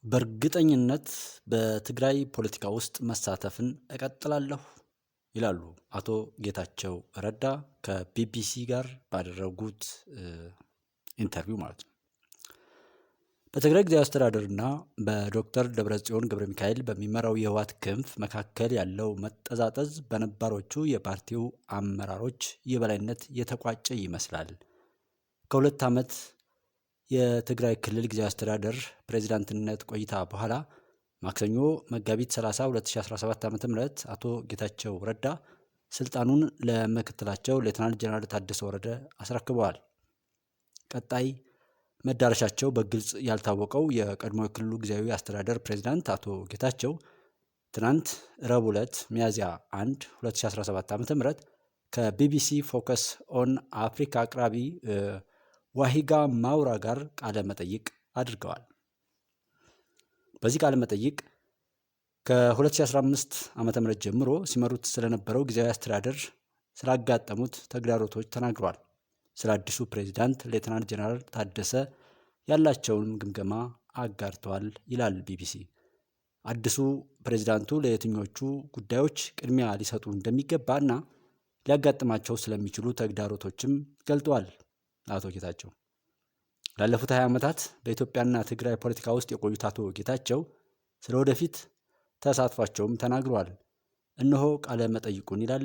በእርግጠኝነት በትግራይ ፖለቲካ ውስጥ መሳተፍን እቀጥላለሁ ይላሉ አቶ ጌታቸው ረዳ ከቢቢሲ ጋር ባደረጉት ኢንተርቪው ማለት ነው። በትግራይ ጊዜያዊ አስተዳደርና በዶክተር ደብረጽዮን ገብረ ሚካኤል በሚመራው የህወሓት ክንፍ መካከል ያለው መጠዛጠዝ በነባሮቹ የፓርቲው አመራሮች የበላይነት የተቋጨ ይመስላል። ከሁለት ዓመት የትግራይ ክልል ጊዜያዊ አስተዳደር ፕሬዝዳንትነት ቆይታ በኋላ ማክሰኞ መጋቢት 30 2017 ዓ.ም አቶ ጌታቸው ረዳ ስልጣኑን ለምክትላቸው ሌተናንት ጀነራል ታደሰ ወረደ አስረክበዋል። ቀጣይ መዳረሻቸው በግልጽ ያልታወቀው የቀድሞ የክልሉ ጊዜያዊ አስተዳደር ፕሬዝዳንት አቶ ጌታቸው ትናንት ረቡዕ ዕለት ሚያዝያ 1 2017 ዓ.ም ከቢቢሲ ፎከስ ኦን አፍሪካ አቅራቢ ዋሂጋ ማውራ ጋር ቃለ መጠይቅ አድርገዋል። በዚህ ቃለ መጠይቅ ከ2015 ዓ.ም ጀምሮ ሲመሩት ስለነበረው ጊዜያዊ አስተዳደር ስላጋጠሙት ተግዳሮቶች ተናግረዋል። ስለ አዲሱ ፕሬዝዳንት ሌተናንት ጀነራል ታደሰ ያላቸውን ግምገማ አጋርተዋል ይላል ቢቢሲ። አዲሱ ፕሬዝዳንቱ ለየትኞቹ ጉዳዮች ቅድሚያ ሊሰጡ እንደሚገባና ሊያጋጥማቸው ስለሚችሉ ተግዳሮቶችም ገልጠዋል። አቶ ጌታቸው ላለፉት 20 ዓመታት በኢትዮጵያና ትግራይ ፖለቲካ ውስጥ የቆዩት አቶ ጌታቸው ስለ ወደፊት ተሳትፏቸውም ተናግረዋል። እነሆ ቃለ መጠይቁን ይላል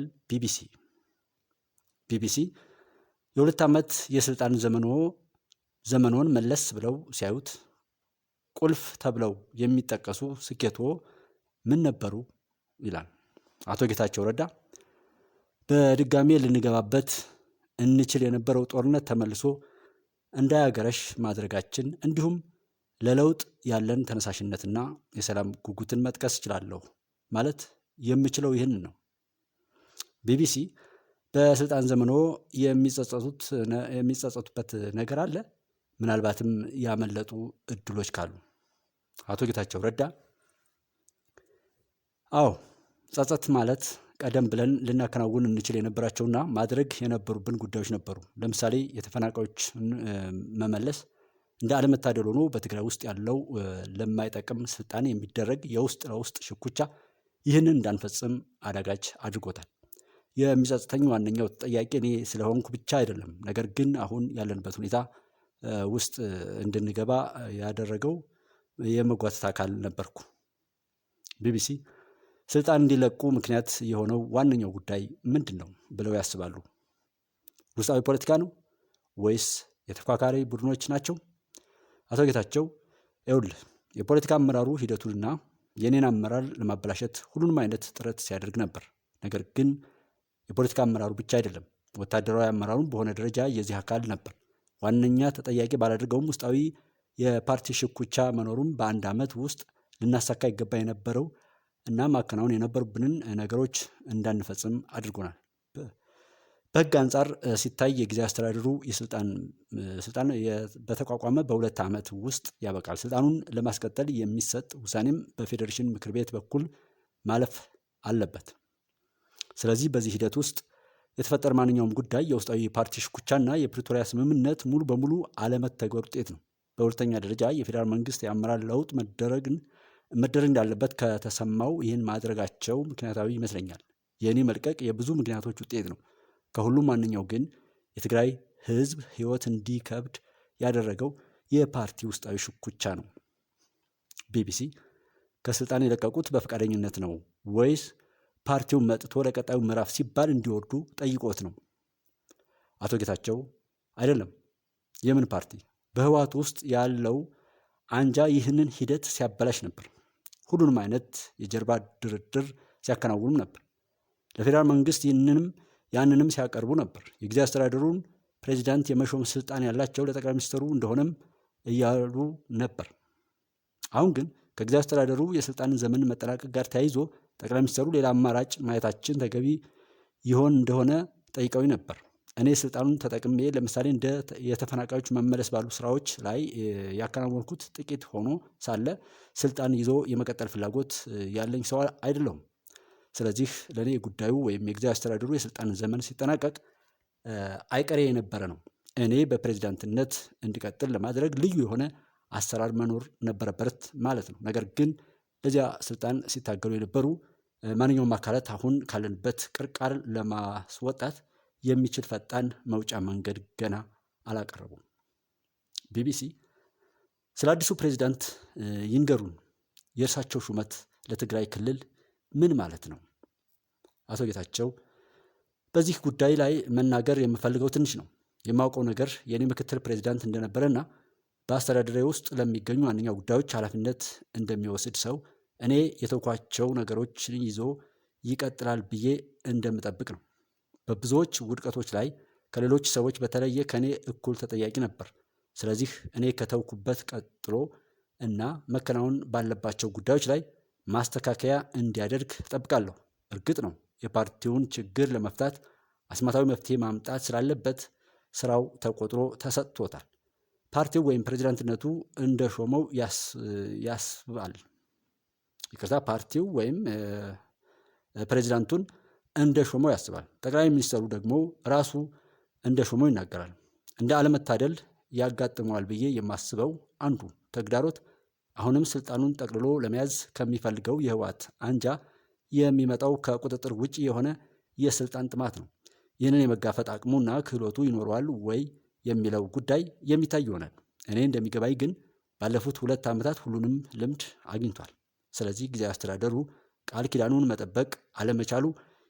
ቢቢሲ የሁለት ዓመት የስልጣን ዘመኖን መለስ ብለው ሲያዩት ቁልፍ ተብለው የሚጠቀሱ ስኬቶ ምን ነበሩ ይላል አቶ ጌታቸው ረዳ። በድጋሜ ልንገባበት እንችል የነበረው ጦርነት ተመልሶ እንዳያገረሽ ማድረጋችን እንዲሁም ለለውጥ ያለን ተነሳሽነትና የሰላም ጉጉትን መጥቀስ እችላለሁ። ማለት የምችለው ይህን ነው። ቢቢሲ በስልጣን ዘመኖ የሚጸጸቱበት ነገር አለ? ምናልባትም ያመለጡ እድሎች ካሉ? አቶ ጌታቸው ረዳ አዎ፣ ጸጸት ማለት ቀደም ብለን ልናከናውን እንችል የነበራቸውና ማድረግ የነበሩብን ጉዳዮች ነበሩ። ለምሳሌ የተፈናቃዮች መመለስ እንደ አለመታደል ሆኖ በትግራይ ውስጥ ያለው ለማይጠቅም ስልጣን የሚደረግ የውስጥ ለውስጥ ሽኩቻ ይህንን እንዳንፈጽም አዳጋች አድርጎታል። የሚጸጽተኝ ዋነኛው ተጠያቂ እኔ ስለሆንኩ ብቻ አይደለም፣ ነገር ግን አሁን ያለንበት ሁኔታ ውስጥ እንድንገባ ያደረገው የመጓተት አካል ነበርኩ። ቢቢሲ ስልጣን እንዲለቁ ምክንያት የሆነው ዋነኛው ጉዳይ ምንድን ነው ብለው ያስባሉ? ውስጣዊ ፖለቲካ ነው ወይስ የተፎካካሪ ቡድኖች ናቸው? አቶ ጌታቸው ይኸውልህ፣ የፖለቲካ አመራሩ ሂደቱንና የኔን አመራር ለማበላሸት ሁሉንም አይነት ጥረት ሲያደርግ ነበር። ነገር ግን የፖለቲካ አመራሩ ብቻ አይደለም፣ ወታደራዊ አመራሩን በሆነ ደረጃ የዚህ አካል ነበር። ዋነኛ ተጠያቂ ባላደርገውም ውስጣዊ የፓርቲ ሽኩቻ መኖሩም በአንድ ዓመት ውስጥ ልናሳካ ይገባ የነበረው እና ማከናወን የነበሩብንን ነገሮች እንዳንፈጽም አድርጎናል። በሕግ አንጻር ሲታይ የጊዜያዊ አስተዳደሩ ስልጣን በተቋቋመ በሁለት ዓመት ውስጥ ያበቃል። ስልጣኑን ለማስቀጠል የሚሰጥ ውሳኔም በፌዴሬሽን ምክር ቤት በኩል ማለፍ አለበት። ስለዚህ በዚህ ሂደት ውስጥ የተፈጠረ ማንኛውም ጉዳይ የውስጣዊ ፓርቲ ሽኩቻና የፕሪቶሪያ ስምምነት ሙሉ በሙሉ አለመተግበር ውጤት ነው። በሁለተኛ ደረጃ የፌዴራል መንግስት የአመራር ለውጥ መደረግ እንዳለበት ከተሰማው ይህን ማድረጋቸው ምክንያታዊ ይመስለኛል። የእኔ መልቀቅ የብዙ ምክንያቶች ውጤት ነው። ከሁሉም ዋነኛው ግን የትግራይ ህዝብ ህይወት እንዲከብድ ያደረገው የፓርቲ ውስጣዊ ሽኩቻ ነው። ቢቢሲ ከስልጣን የለቀቁት በፈቃደኝነት ነው ወይስ ፓርቲውን መጥቶ ለቀጣዩ ምዕራፍ ሲባል እንዲወርዱ ጠይቆት ነው? አቶ ጌታቸው አይደለም። የምን ፓርቲ? በህወሓት ውስጥ ያለው አንጃ ይህንን ሂደት ሲያበላሽ ነበር። ሁሉንም አይነት የጀርባ ድርድር ሲያከናውኑም ነበር። ለፌዴራል መንግስት ያንንም ሲያቀርቡ ነበር። የጊዜያዊ አስተዳደሩን ፕሬዚዳንት የመሾም ስልጣን ያላቸው ለጠቅላይ ሚኒስትሩ እንደሆነም እያሉ ነበር። አሁን ግን ከጊዜያዊ አስተዳደሩ የስልጣን ዘመን መጠናቀቅ ጋር ተያይዞ ጠቅላይ ሚኒስትሩ ሌላ አማራጭ ማየታችን ተገቢ ይሆን እንደሆነ ጠይቀው ነበር። እኔ ስልጣኑን ተጠቅሜ ለምሳሌ እንደ የተፈናቃዮች መመለስ ባሉ ስራዎች ላይ ያከናወንኩት ጥቂት ሆኖ ሳለ ስልጣን ይዞ የመቀጠል ፍላጎት ያለኝ ሰው አይደለሁም። ስለዚህ ለእኔ ጉዳዩ ወይም የጊዜያዊ አስተዳደሩ የስልጣን ዘመን ሲጠናቀቅ አይቀሬ የነበረ ነው። እኔ በፕሬዝዳንትነት እንዲቀጥል ለማድረግ ልዩ የሆነ አሰራር መኖር ነበረበት ማለት ነው። ነገር ግን ለዚያ ስልጣን ሲታገሉ የነበሩ ማንኛውም አካላት አሁን ካለንበት ቅርቃር ለማስወጣት የሚችል ፈጣን መውጫ መንገድ ገና አላቀረቡም። ቢቢሲ ስለ አዲሱ ፕሬዚዳንት ይንገሩን፣ የእርሳቸው ሹመት ለትግራይ ክልል ምን ማለት ነው? አቶ ጌታቸው በዚህ ጉዳይ ላይ መናገር የምፈልገው ትንሽ ነው። የማውቀው ነገር የኔ ምክትል ፕሬዚዳንት እንደነበረና በአስተዳደሪያ ውስጥ ለሚገኙ ማንኛው ጉዳዮች ኃላፊነት እንደሚወስድ ሰው እኔ የተውኳቸው ነገሮችን ይዞ ይቀጥላል ብዬ እንደምጠብቅ ነው። በብዙዎች ውድቀቶች ላይ ከሌሎች ሰዎች በተለየ ከኔ እኩል ተጠያቂ ነበር። ስለዚህ እኔ ከተውኩበት ቀጥሎ እና መከናወን ባለባቸው ጉዳዮች ላይ ማስተካከያ እንዲያደርግ እጠብቃለሁ። እርግጥ ነው የፓርቲውን ችግር ለመፍታት አስማታዊ መፍትሄ ማምጣት ስላለበት ስራው ተቆጥሮ ተሰጥቶታል። ፓርቲው ወይም ፕሬዚዳንትነቱ እንደሾመው ያስባል። ፓርቲው ወይም ፕሬዚዳንቱን እንደሾመው ያስባል። ጠቅላይ ሚኒስትሩ ደግሞ ራሱ እንደሾመው ይናገራል። እንደ አለመታደል ያጋጥመዋል ብዬ የማስበው አንዱ ተግዳሮት አሁንም ስልጣኑን ጠቅልሎ ለመያዝ ከሚፈልገው የህወሓት አንጃ የሚመጣው ከቁጥጥር ውጭ የሆነ የስልጣን ጥማት ነው። ይህንን የመጋፈጥ አቅሙና ክህሎቱ ይኖረዋል ወይ የሚለው ጉዳይ የሚታይ ይሆናል። እኔ እንደሚገባኝ ግን ባለፉት 2 ዓመታት ሁሉንም ልምድ አግኝቷል። ስለዚህ ጊዜያዊ አስተዳደሩ ቃል ኪዳኑን መጠበቅ አለመቻሉ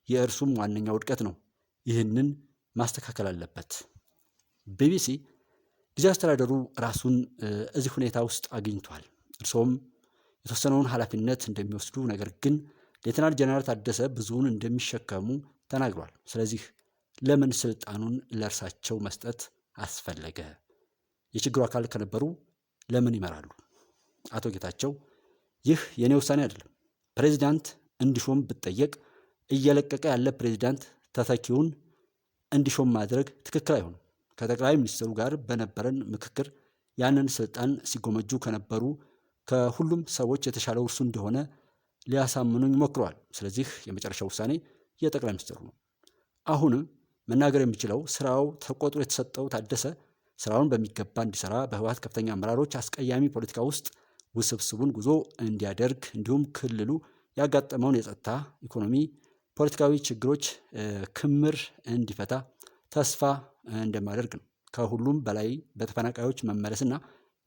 የእርሱም ዋነኛ ውድቀት ነው። ይህንን ማስተካከል አለበት። ቢቢሲ ጊዜያዊ አስተዳደሩ ራሱን እዚህ ሁኔታ ውስጥ አግኝቷል። እርሶም የተወሰነውን ኃላፊነት እንደሚወስዱ፣ ነገር ግን ሌተናል ጀነራል ታደሰ ብዙውን እንደሚሸከሙ ተናግሯል። ስለዚህ ለምን ስልጣኑን ለእርሳቸው መስጠት አስፈለገ? የችግሩ አካል ከነበሩ ለምን ይመራሉ? አቶ ጌታቸው ይህ የኔ ውሳኔ አይደለም። ፕሬዚዳንት እንዲሾም ብጠየቅ እየለቀቀ ያለ ፕሬዚዳንት ተተኪውን እንዲሾም ማድረግ ትክክል አይሆንም። ከጠቅላይ ሚኒስትሩ ጋር በነበረን ምክክር ያንን ስልጣን ሲጎመጁ ከነበሩ ከሁሉም ሰዎች የተሻለው እርሱ እንደሆነ ሊያሳምኑኝ ሞክረዋል። ስለዚህ የመጨረሻው ውሳኔ የጠቅላይ ሚኒስትሩ ነው። አሁንም መናገር የሚችለው ስራው ተቆጥሮ የተሰጠው ታደሰ ስራውን በሚገባ እንዲሰራ በህወሓት ከፍተኛ አመራሮች አስቀያሚ ፖለቲካ ውስጥ ውስብስቡን ጉዞ እንዲያደርግ እንዲሁም ክልሉ ያጋጠመውን የጸጥታ፣ ኢኮኖሚ፣ ፖለቲካዊ ችግሮች ክምር እንዲፈታ ተስፋ እንደማደርግ ነው። ከሁሉም በላይ በተፈናቃዮች መመለስና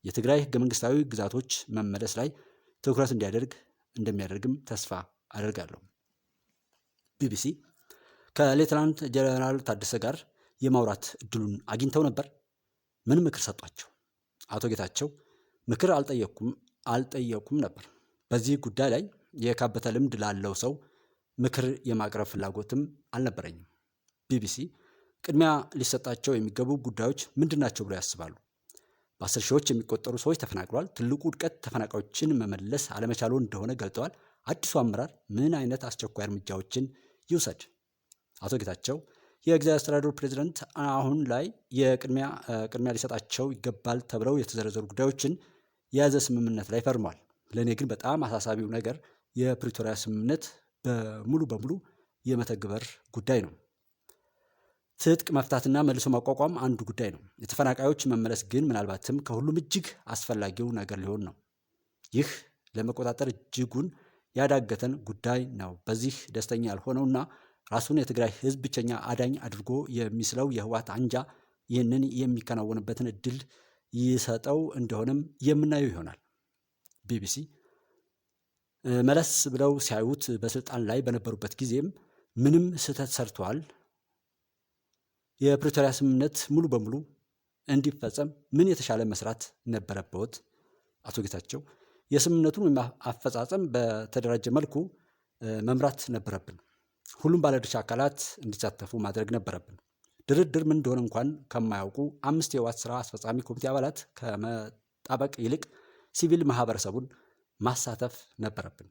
የትግራይ ህገ መንግስታዊ ግዛቶች መመለስ ላይ ትኩረት እንደሚያደርግም ተስፋ አደርጋለሁ። ቢቢሲ ከሌተናንት ጀነራል ታደሰ ጋር የማውራት እድሉን አግኝተው ነበር? ምን ምክር ሰጧቸው? አቶ ጌታቸው ምክር አልጠየኩም ነበር። በዚህ ጉዳይ ላይ የካበተ ልምድ ላለው ሰው ምክር የማቅረብ ፍላጎትም አልነበረኝም። ቢቢሲ ቅድሚያ ሊሰጣቸው የሚገቡ ጉዳዮች ምንድናቸው ብለው ያስባሉ? በ10 ሺዎች የሚቆጠሩ ሰዎች ተፈናቅለዋል። ትልቁ ውድቀት ተፈናቃዮችን መመለስ አለመቻሉ እንደሆነ ገልጠዋል። አዲሱ አመራር ምን አይነት አስቸኳይ እርምጃዎችን ይውሰድ? አቶ ጌታቸው የጊዜያዊ አስተዳደሩ ፕሬዚዳንት አሁን ላይ ቅድሚያ ሊሰጣቸው ይገባል ተብለው የተዘረዘሩ ጉዳዮችን የያዘ ስምምነት ላይ ፈርሟል። ለእኔ ግን በጣም አሳሳቢው ነገር የፕሪቶሪያ ስምምነት በሙሉ በሙሉ የመተግበር ጉዳይ ነው። ትጥቅ መፍታትና መልሶ ማቋቋም አንዱ ጉዳይ ነው። የተፈናቃዮች መመለስ ግን ምናልባትም ከሁሉም እጅግ አስፈላጊው ነገር ሊሆን ነው። ይህ ለመቆጣጠር እጅጉን ያዳገተን ጉዳይ ነው። በዚህ ደስተኛ ያልሆነውና ራሱን የትግራይ ህዝብ ብቸኛ አዳኝ አድርጎ የሚስለው የህወሓት አንጃ ይህንን የሚከናወንበትን እድል ይሰጠው እንደሆነም የምናየው ይሆናል። ቢቢሲ መለስ ብለው ሲያዩት በስልጣን ላይ በነበሩበት ጊዜም ምንም ስህተት ሰርተዋል? የፕሪቶሪያ ስምምነት ሙሉ በሙሉ እንዲፈጸም ምን የተሻለ መስራት ነበረበት? አቶ ጌታቸው የስምምነቱን አፈጻጸም በተደራጀ መልኩ መምራት ነበረብን። ሁሉም ባለድርሻ አካላት እንዲሳተፉ ማድረግ ነበረብን። ድርድር ምን እንደሆነ እንኳን ከማያውቁ 5 የህወሓት ስራ አስፈጻሚ ኮሚቴ አባላት ከመጣበቅ ይልቅ ሲቪል ማህበረሰቡን ማሳተፍ ነበረብን።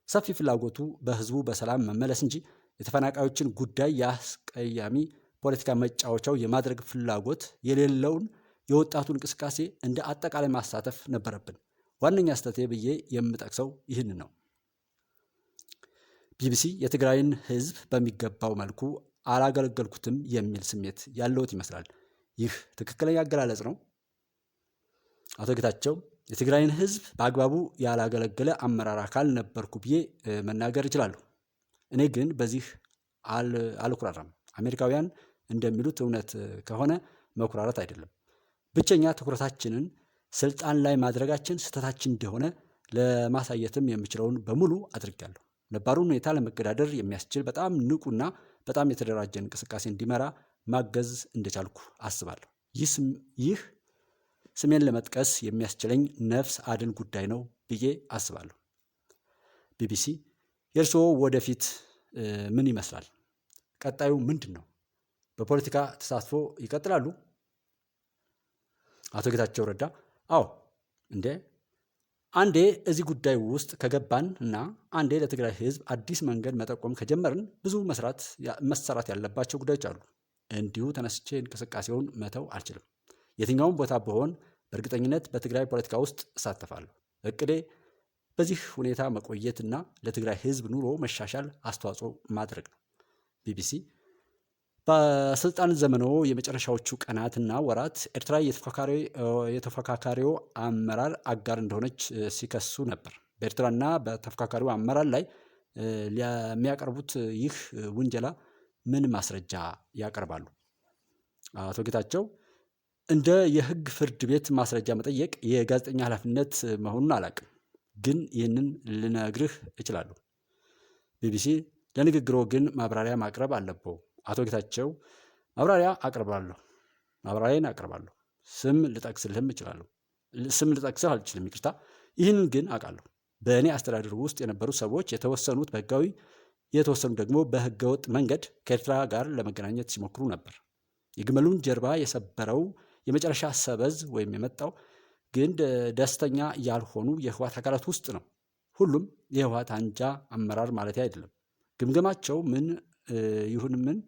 ሰፊ ፍላጎቱ በህዝቡ በሰላም መመለስ እንጂ የተፈናቃዮችን ጉዳይ የአስቀያሚ ፖለቲካ መጫወቻው የማድረግ ፍላጎት የሌለውን የወጣቱ እንቅስቃሴ እንደ አጠቃላይ ማሳተፍ ነበረብን። ዋነኛ ስህተቴ ብዬ የምጠቅሰው ይህን ነው። ቢቢሲ የትግራይን ህዝብ በሚገባው መልኩ አላገለገልኩትም የሚል ስሜት ያለውት ይመስላል። ይህ ትክክለኛ አገላለጽ ነው? አቶ ጌታቸው የትግራይን ህዝብ በአግባቡ ያላገለገለ አመራር አካል ነበርኩ ብዬ መናገር እችላለሁ። እኔ ግን በዚህ አልኩራራም። አሜሪካውያን እንደሚሉት እውነት ከሆነ መኩራራት አይደለም። ብቸኛ ትኩረታችንን ስልጣን ላይ ማድረጋችን ስህተታችን እንደሆነ ለማሳየትም የምችለውን በሙሉ አድርጋለሁ። ነባሩን ሁኔታ ለመገዳደር የሚያስችል በጣም ንቁና በጣም የተደራጀ እንቅስቃሴ እንዲመራ ማገዝ እንደቻልኩ አስባለሁ። ይህ ስሜን ለመጥቀስ የሚያስችለኝ ነፍስ አድን ጉዳይ ነው ብዬ አስባለሁ። ቢቢሲ የእርስዎ ወደፊት ምን ይመስላል? ቀጣዩ ምንድን ነው? በፖለቲካ ተሳትፎ ይቀጥላሉ? አቶ ጌታቸው ረዳ አዎ፣ አንዴ እዚህ ጉዳይ ውስጥ ከገባን እና አንዴ ለትግራይ ህዝብ አዲስ መንገድ መጠቆም ከጀመርን ብዙ መሰራት ያለባቸው ጉዳዮች አሉ። እንዲሁ ተነስቼ እንቅስቃሴውን መተው አልችልም። የትኛውም ቦታ ብሆን በእርግጠኝነት በትግራይ ፖለቲካ ውስጥ እሳተፋለሁ። እቅዴ በዚህ ሁኔታ መቆየትና ለትግራይ ህዝብ ኑሮ መሻሻል አስተዋጽኦ ማድረግ ነው። ቢቢሲ በስልጣን ዘመኖ የመጨረሻዎቹ ቀናትና ወራት ኤርትራ የተፎካካሪው አመራር አጋር እንደሆነች ሲከሱ ነበር። በኤርትራና በተፎካካሪው አመራር ላይ ለሚያቀርቡት ይህ ውንጀላ ምን ማስረጃ ያቀርባሉ? አቶ ጌታቸው እንደ የህግ ፍርድ ቤት ማስረጃ መጠየቅ የጋዜጠኛ ኃላፊነት መሆኑን አላውቅም፣ ግን ይህንን ልነግርህ እችላለሁ። ቢቢሲ ለንግግሮ ግን ማብራሪያ ማቅረብ አለብዎ። አቶ ጌታቸው ማብራሪያን አቅርባለሁ። ስም ልጠቅስህ አልችልም፣ ይቅርታ። ይህንን ግን አውቃለሁ። በእኔ አስተዳደር ውስጥ የነበሩ ሰዎች የተወሰኑት በህጋዊ የተወሰኑት ደግሞ በህገወጥ መንገድ ከኤርትራ ጋር ለመገናኘት ሲሞክሩ ነበር። የግመሉን ጀርባ የሰበረው የመጨረሻ ሰበዝ ወይም የመጣው ግን ደስተኛ ያልሆኑ የህወሓት አካላት ውስጥ ነው። ሁሉም የህወሓት አንጃ አመራር ማለት አይደለም። ግምገማቸው ምን ይሁን ምን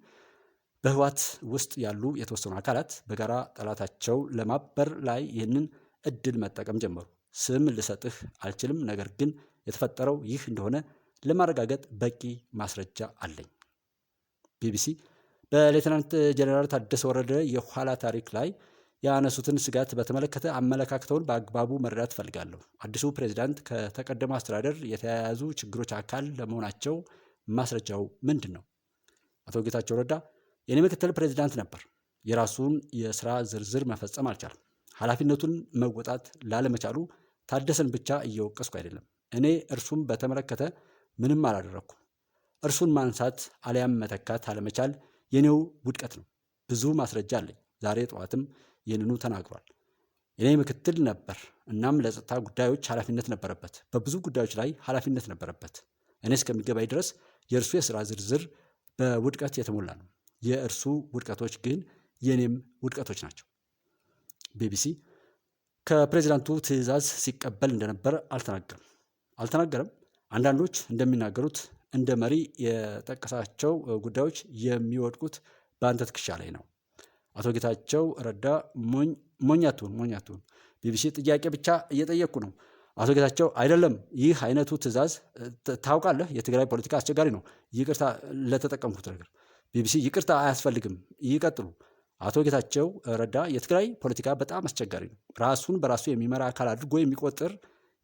በህወሓት ውስጥ ያሉ የተወሰኑ አካላት በጋራ ጠላታቸው ለማበር ላይ ይህንን እድል መጠቀም ጀመሩ። ስም ልሰጥህ አልችልም፣ ነገር ግን የተፈጠረው ይህ እንደሆነ ለማረጋገጥ በቂ ማስረጃ አለኝ። ቢቢሲ በሌተናንት ጀነራል ታደሰ ወረደ የኋላ ታሪክ ላይ ያነሱትን ስጋት በተመለከተ አመለካከተውን በአግባቡ መረዳት እፈልጋለሁ። አዲሱ ፕሬዝዳንት ከተቀደመው አስተዳደር የተያያዙ ችግሮች አካል ለመሆናቸው ማስረጃው ምንድን ነው? አቶ ጌታቸው ረዳ የኔ ምክትል ፕሬዝዳንት ነበር። የራሱን የስራ ዝርዝር መፈጸም አልቻለም። ኃላፊነቱን መወጣት ላለመቻሉ ታደሰን ብቻ እየወቀስኩ አይደለም። እኔ እርሱን በተመለከተ ምንም አላደረኩም። እርሱን ማንሳት አሊያም መተካት አለመቻል የኔው ውድቀት ነው። ብዙ ማስረጃ አለኝ። ዛሬ ጠዋትም ይህንኑ ተናግሯል። የኔ ምክትል ነበር፣ እናም ለጸጥታ ጉዳዮች ኃላፊነት ነበረበት። በብዙ ጉዳዮች ላይ ኃላፊነት ነበረበት። እኔ እስከሚገባኝ ድረስ የእርሱ የስራ ዝርዝር በውድቀት የተሞላ ነው። የእርሱ ውድቀቶች ግን የኔም ውድቀቶች ናቸው። ቢቢሲ ከፕሬዚዳንቱ ትዕዛዝ ሲቀበል እንደነበር አልተናገረም። አንዳንዶች እንደሚናገሩት እንደ መሪ የጠቀሳቸው ጉዳዮች የሚወድቁት በአንተ ትከሻ ላይ ነው። አቶ ጌታቸው ረዳ ሞኛቱን ቢቢሲ ጥያቄ ብቻ እየጠየቅኩ ነው። አቶ ጌታቸው አይደለም፣ ይህ አይነቱ ትዕዛዝ ታውቃለህ፣ የትግራይ ፖለቲካ አስቸጋሪ ነው። ይቅርታ ለተጠቀምኩት ነገር። ቢቢሲ ይቅርታ አያስፈልግም፣ ይቀጥሉ። አቶ ጌታቸው ረዳ የትግራይ ፖለቲካ በጣም አስቸጋሪ ነው። ራሱን በራሱ የሚመራ አካል አድርጎ የሚቆጥር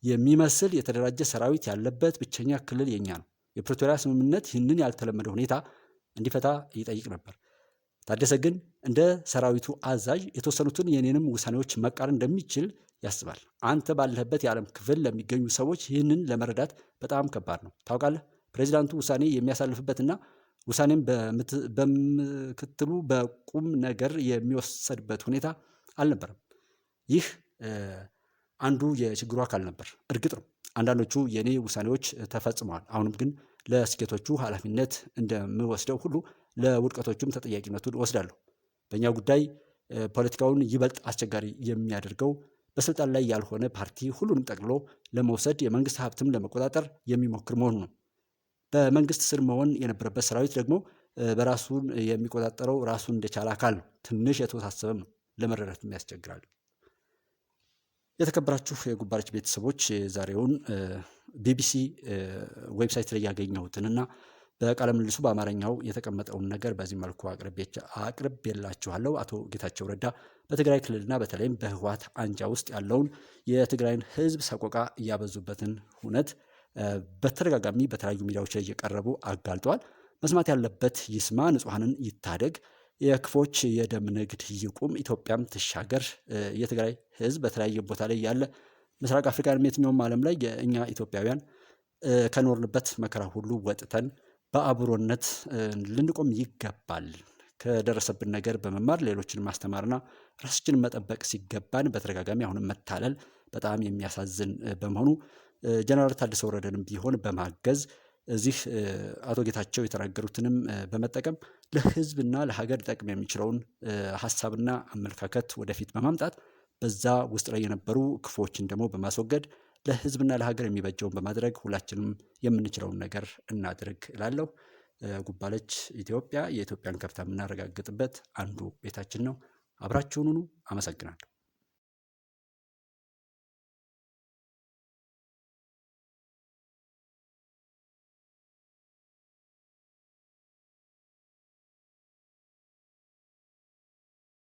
የሚመስል የተደራጀ ሰራዊት ያለበት ብቸኛ ክልል የኛ ነው። የፕሪቶሪያ ስምምነት ይህንን ያልተለመደ ሁኔታ እንዲፈታ ይጠይቅ ነበር። ታደሰ ግን እንደ ሰራዊቱ አዛዥ የተወሰኑትን የኔንም ውሳኔዎች መቃረን እንደሚችል ያስባል። አንተ ባለህበት የዓለም ክፍል ለሚገኙ ሰዎች ይህንን ለመረዳት በጣም ከባድ ነው። ታውቃለህ፣ ፕሬዚዳንቱ ውሳኔ የሚያሳልፍበትና ውሳኔም በምክትሉ በቁም ነገር የሚወሰድበት ሁኔታ አልነበረም። ይህ አንዱ የችግሩ አካል ነበር። እርግጥ ነው አንዳንዶቹ የኔ ውሳኔዎች ተፈጽመዋል። አሁንም ግን ለስኬቶቹ ኃላፊነት እንደምወስደው ሁሉ ለውድቀቶቹም ተጠያቂነቱን እወስዳለሁ። በእኛ ጉዳይ ፖለቲካውን ይበልጥ አስቸጋሪ የሚያደርገው በስልጣን ላይ ያልሆነ ፓርቲ ሁሉንም ጠቅልሎ ለመውሰድ የመንግስት ሀብትም ለመቆጣጠር የሚሞክር መሆኑ ነው። በመንግስት ስር መሆን የነበረበት ሰራዊት ደግሞ በራሱን የሚቆጣጠረው ራሱን እንደቻለ አካል ነው። ትንሽ የተወሳሰበም ነው፣ ለመረዳትም ያስቸግራል። የተከበራችሁ የጉባለች ቤተሰቦች ዛሬውን ቢቢሲ ዌብሳይት ላይ ያገኘሁትንና በቃለ ምልልሱ በአማርኛው የተቀመጠውን ነገር በዚህ መልኩ አቅርቤላችኋለሁ። አቶ ጌታቸው ረዳ በትግራይ ክልልና በተለይም በህወሓት አንጃ ውስጥ ያለውን የትግራይን ህዝብ ሰቆቃ እያበዙበትን ሁነት በተደጋጋሚ በተለያዩ ሚዲያዎች ላይ እየቀረቡ አጋልጠዋል። መስማት ያለበት ይስማ፣ ንጹሐንን ይታደግ፣ የክፎች የደም ንግድ ይቁም፣ ኢትዮጵያም ትሻገር። የትግራይ ህዝብ በተለያየ ቦታ ላይ ያለ ምስራቅ አፍሪካንም የትኛውም ዓለም ላይ የእኛ ኢትዮጵያውያን ከኖርንበት መከራ ሁሉ ወጥተን በአብሮነት ልንቆም ይገባል። ከደረሰብን ነገር በመማር ሌሎችን ማስተማርና ራሳችንን መጠበቅ ሲገባን በተደጋጋሚ አሁንም መታለል በጣም የሚያሳዝን በመሆኑ ጀነራል ታደሰ ወረደንም ቢሆን በማገዝ እዚህ አቶ ጌታቸው የተናገሩትንም በመጠቀም ለህዝብና ለሀገር ሊጠቅም የሚችለውን ሀሳብና አመለካከት ወደፊት በማምጣት በዛ ውስጥ ላይ የነበሩ ክፉዎችን ደግሞ በማስወገድ ለህዝብና ለሀገር የሚበጀውን በማድረግ ሁላችንም የምንችለውን ነገር እናድርግ እላለሁ። ጉባለች ኢትዮጵያ የኢትዮጵያን ከፍታ የምናረጋግጥበት አንዱ ቤታችን ነው። አብራችሁን ሁኑ። አመሰግናለሁ።